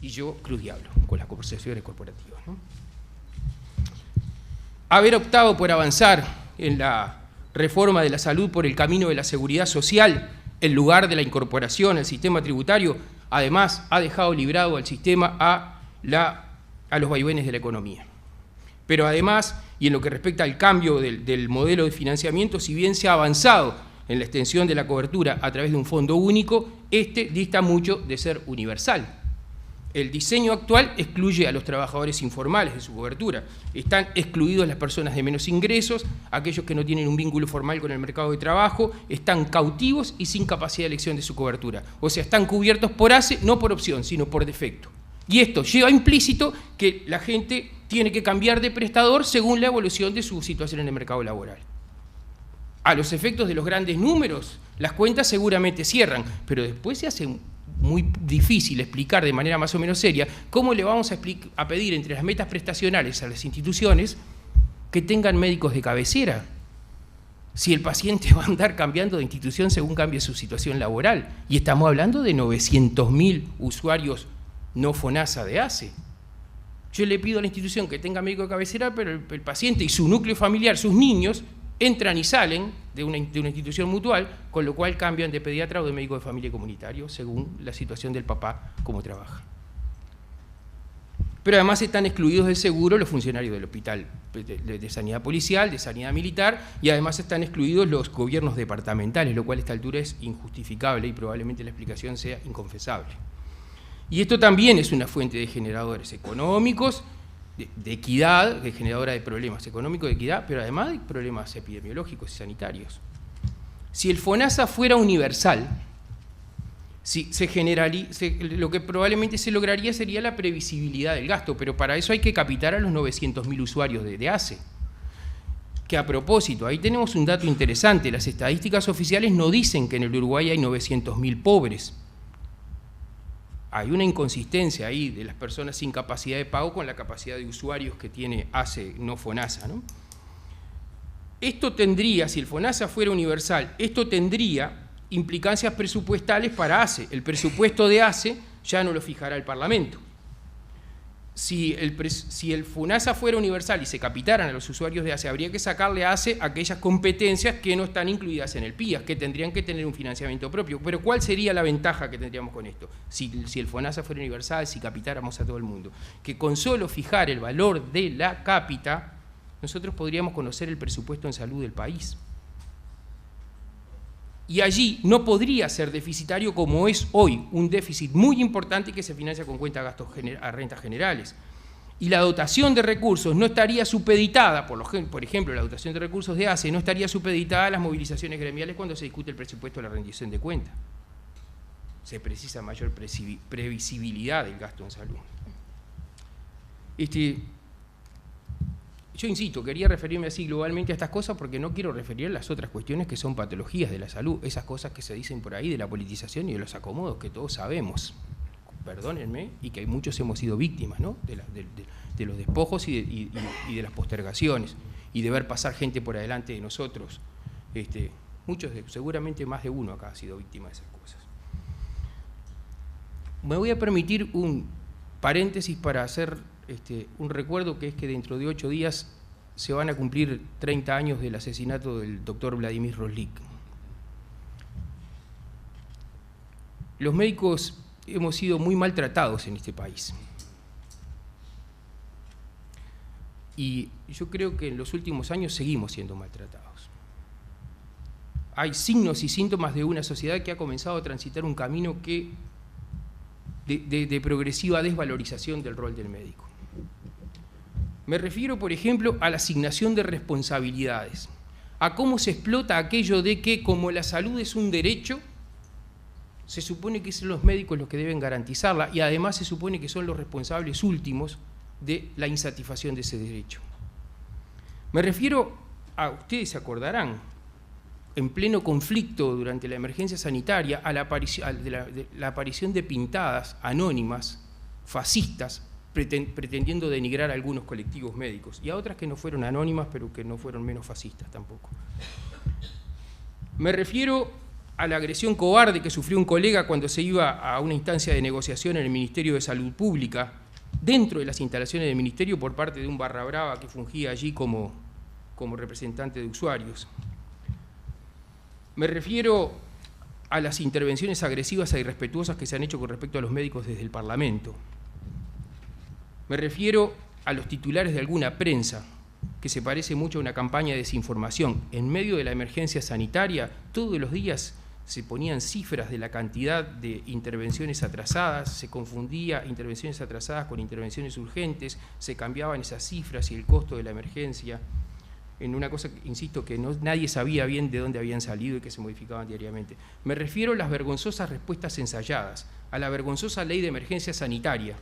y yo Cruz Diablo, con las conversaciones corporativas, ¿no? Haber optado por avanzar en la reforma de la salud por el camino de la seguridad social, en lugar de la incorporación al sistema tributario, además ha dejado librado al sistema a los vaivenes de la economía. Pero además, y en lo que respecta al cambio del modelo de financiamiento, si bien se ha avanzado en la extensión de la cobertura a través de un fondo único, este dista mucho de ser universal. El diseño actual excluye a los trabajadores informales de su cobertura. Están excluidos las personas de menos ingresos, aquellos que no tienen un vínculo formal con el mercado de trabajo, están cautivos y sin capacidad de elección de su cobertura. O sea, están cubiertos por ACE, no por opción, sino por defecto. Y esto lleva implícito que la gente tiene que cambiar de prestador según la evolución de su situación en el mercado laboral. A los efectos de los grandes números, las cuentas seguramente cierran, pero después se hace muy difícil explicar de manera más o menos seria cómo le vamos a pedir entre las metas prestacionales a las instituciones que tengan médicos de cabecera, si el paciente va a andar cambiando de institución según cambie su situación laboral. Y estamos hablando de 900.000 usuarios no FONASA de ACE. Yo le pido a la institución que tenga médico de cabecera, pero el paciente y su núcleo familiar, sus niños, entran y salen de una institución mutual, con lo cual cambian de pediatra o de médico de familia comunitario, según la situación del papá, cómo trabaja. Pero además están excluidos del seguro los funcionarios del hospital de sanidad policial, de sanidad militar, y además están excluidos los gobiernos departamentales, lo cual a esta altura es injustificable y probablemente la explicación sea inconfesable. Y esto también es una fuente de generadores económicos, de equidad, de generadora de problemas económicos, de equidad, pero además de problemas epidemiológicos y sanitarios. Si el FONASA fuera universal, lo que probablemente se lograría sería la previsibilidad del gasto, pero para eso hay que capitar a los 900.000 usuarios de ACE. Que a propósito, ahí tenemos un dato interesante, las estadísticas oficiales no dicen que en el Uruguay hay 900.000 pobres. Hay una inconsistencia ahí de las personas sin capacidad de pago con la capacidad de usuarios que tiene ACE, no FONASA, ¿no? Esto tendría, si el FONASA fuera universal, esto tendría implicancias presupuestales para ACE. El presupuesto de ACE ya no lo fijará el Parlamento. Si el FONASA fuera universal y se capitaran a los usuarios de ACE, habría que sacarle a ACE aquellas competencias que no están incluidas en el PIAS, que tendrían que tener un financiamiento propio. Pero ¿cuál sería la ventaja que tendríamos con esto? Si el FONASA fuera universal, si capitáramos a todo el mundo. Que con solo fijar el valor de la cápita, nosotros podríamos conocer el presupuesto en salud del país. Y allí no podría ser deficitario como es hoy, un déficit muy importante que se financia con cuenta de gastos a rentas generales. Y la dotación de recursos no estaría supeditada, por ejemplo, la dotación de recursos de ACE no estaría supeditada a las movilizaciones gremiales cuando se discute el presupuesto de la rendición de cuenta. Se precisa mayor previsibilidad del gasto en salud. Yo insisto, quería referirme así globalmente a estas cosas porque no quiero referir a las otras cuestiones que son patologías de la salud, esas cosas que se dicen por ahí de la politización y de los acomodos que todos sabemos, perdónenme, y que muchos hemos sido víctimas, ¿no? de los despojos y de las postergaciones, y de ver pasar gente por adelante de nosotros. Muchos, seguramente más de uno acá ha sido víctima de esas cosas. Me voy a permitir un paréntesis para hacer un recuerdo, que es que dentro de 8 días se van a cumplir 30 años del asesinato del doctor Vladimir Roslik. Los médicos hemos sido muy maltratados en este país. Y yo creo que en los últimos años seguimos siendo maltratados. Hay signos y síntomas de una sociedad que ha comenzado a transitar un camino de progresiva desvalorización del rol del médico. Me refiero, por ejemplo, a la asignación de responsabilidades, a cómo se explota aquello de que, como la salud es un derecho, se supone que son los médicos los que deben garantizarla y además se supone que son los responsables últimos de la insatisfacción de ese derecho. Me refiero a, ustedes se acordarán, en pleno conflicto durante la emergencia sanitaria, a la aparición de pintadas anónimas, fascistas, pretendiendo denigrar a algunos colectivos médicos, y a otras que no fueron anónimas, pero que no fueron menos fascistas tampoco. Me refiero a la agresión cobarde que sufrió un colega cuando se iba a una instancia de negociación en el Ministerio de Salud Pública, dentro de las instalaciones del Ministerio, por parte de un barra brava que fungía allí como representante de usuarios. Me refiero a las intervenciones agresivas e irrespetuosas que se han hecho con respecto a los médicos desde el Parlamento. Me refiero a los titulares de alguna prensa, que se parece mucho a una campaña de desinformación. En medio de la emergencia sanitaria, todos los días se ponían cifras de la cantidad de intervenciones atrasadas, se confundía intervenciones atrasadas con intervenciones urgentes, se cambiaban esas cifras y el costo de la emergencia, en una cosa, insisto, que nadie sabía bien de dónde habían salido y que se modificaban diariamente. Me refiero a las vergonzosas respuestas ensayadas, a la vergonzosa ley de emergencia sanitaria,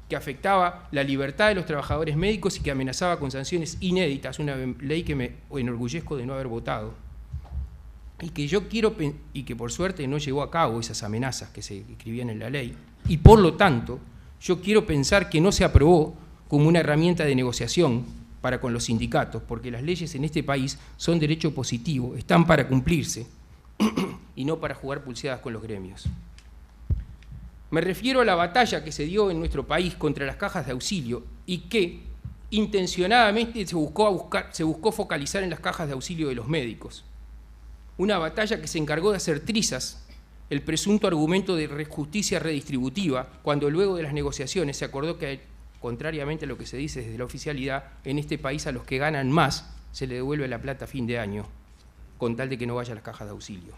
que afectaba la libertad de los trabajadores médicos y que amenazaba con sanciones inéditas, una ley que me enorgullezco de no haber votado, y que por suerte no llevó a cabo esas amenazas que se escribían en la ley, y por lo tanto yo quiero pensar que no se aprobó como una herramienta de negociación para con los sindicatos, porque las leyes en este país son derecho positivo, están para cumplirse y no para jugar pulseadas con los gremios. Me refiero a la batalla que se dio en nuestro país contra las cajas de auxilio y que intencionadamente se buscó focalizar en las cajas de auxilio de los médicos. Una batalla que se encargó de hacer trizas el presunto argumento de justicia redistributiva, cuando luego de las negociaciones se acordó que, contrariamente a lo que se dice desde la oficialidad, en este país a los que ganan más se les devuelve la plata a fin de año, con tal de que no vaya a las cajas de auxilio.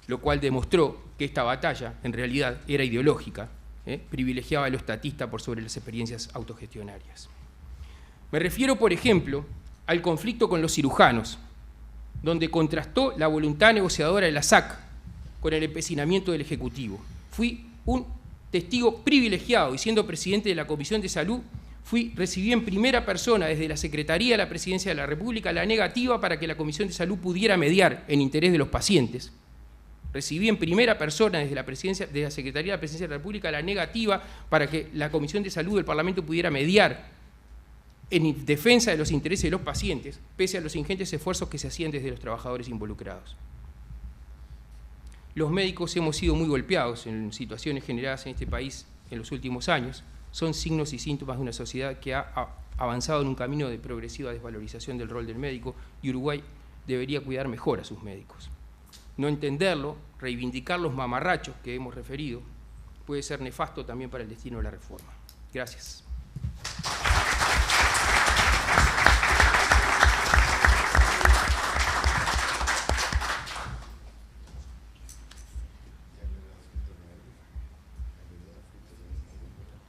Lo cual demostró que esta batalla, en realidad, era ideológica, privilegiaba a lo estatista por sobre las experiencias autogestionarias. Me refiero, por ejemplo, al conflicto con los cirujanos, donde contrastó la voluntad negociadora de la SAC con el empecinamiento del Ejecutivo. Fui un testigo privilegiado y siendo presidente de la Comisión de Salud, recibí en primera persona desde la Secretaría de la Presidencia de la República la negativa para que la Comisión de Salud pudiera mediar en interés de los pacientes. Recibí en primera persona desde la Secretaría de la Presidencia de la República la negativa para que la Comisión de Salud del Parlamento pudiera mediar en defensa de los intereses de los pacientes, pese a los ingentes esfuerzos que se hacían desde los trabajadores involucrados. Los médicos hemos sido muy golpeados en situaciones generadas en este país en los últimos años. Son signos y síntomas de una sociedad que ha avanzado en un camino de progresiva desvalorización del rol del médico, y Uruguay debería cuidar mejor a sus médicos. No entenderlo, reivindicar los mamarrachos que hemos referido, puede ser nefasto también para el destino de la reforma. Gracias.